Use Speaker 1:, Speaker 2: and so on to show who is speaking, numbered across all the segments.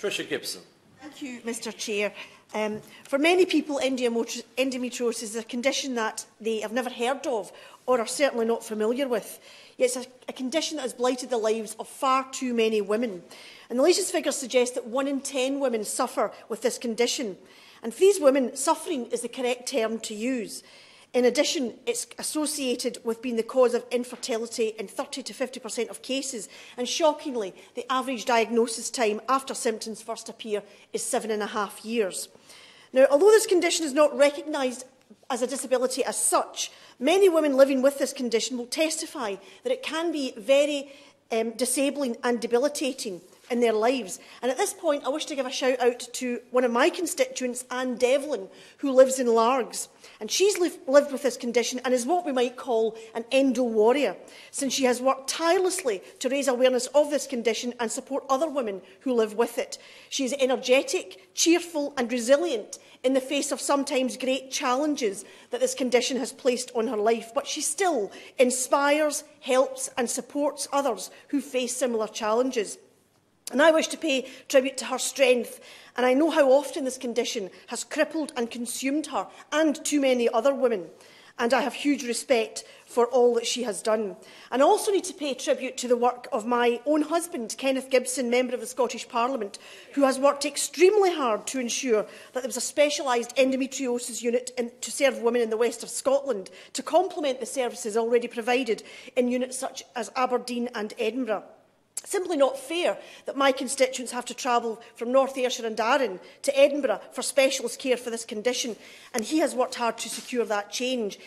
Speaker 1: Patricia Gibson.
Speaker 2: Thank you, Mr Chair. For many people, endometriosis is a condition that they have never heard of or are certainly not familiar with. Yet it's a condition that has blighted the lives of far too many women. And the latest figures suggest that 1 in 10 women suffer with this condition. And for these women, suffering is the correct term to use. In addition, it's associated with being the cause of infertility in 30 to 50% of cases. And shockingly, the average diagnosis time after symptoms first appear is 7.5 years. Now, although this condition is not recognised as a disability as such, many women living with this condition will testify that it can be very disabling and debilitating in their lives. And at this point, I wish to give a shout out to one of my constituents, Anne Devlin, who lives in Largs. And she's lived with this condition and is what we might call an endo warrior, since she has worked tirelessly to raise awareness of this condition and support other women who live with it. She is energetic, cheerful and resilient in the face of sometimes great challenges that this condition has placed on her life, but she still inspires, helps and supports others who face similar challenges. And I wish to pay tribute to her strength, and I know how often this condition has crippled and consumed her and too many other women. And I have huge respect for all that she has done. And I also need to pay tribute to the work of my own husband, Kenneth Gibson, Member of the Scottish Parliament, who has worked extremely hard to ensure that there was a specialised endometriosis unit to serve women in the west of Scotland, to complement the services already provided in units such as Aberdeen and Edinburgh. Simply not fair that my constituents have to travel from North Ayrshire and Arran to Edinburgh for specialist care for this condition, and he has worked hard to secure that change.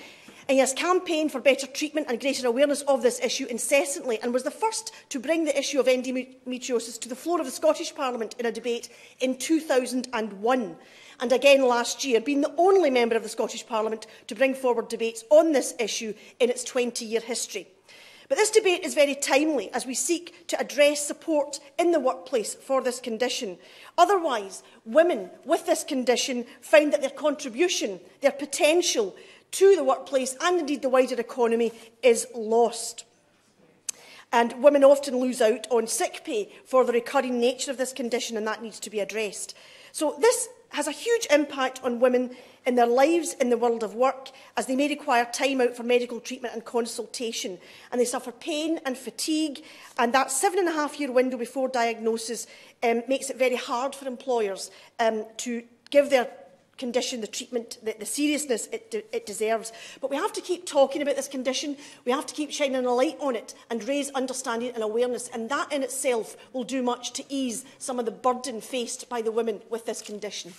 Speaker 2: And he has campaigned for better treatment and greater awareness of this issue incessantly, and was the first to bring the issue of endometriosis to the floor of the Scottish Parliament in a debate in 2001. And again last year, being the only member of the Scottish Parliament to bring forward debates on this issue in its 20-year history. But this debate is very timely as we seek to address support in the workplace for this condition. Otherwise, women with this condition find that their contribution, their potential to the workplace and indeed the wider economy is lost. And women often lose out on sick pay for the recurring nature of this condition, and that needs to be addressed. So this has a huge impact on women in their lives in the world of work, as they may require time out for medical treatment and consultation, and they suffer pain and fatigue, and that 7.5-year window before diagnosis makes it very hard for employers to give their condition the treatment, the seriousness it deserves. But we have to keep talking about this condition, we have to keep shining a light on it and raise understanding and awareness, and that in itself will do much to ease some of the burden faced by the women with this condition.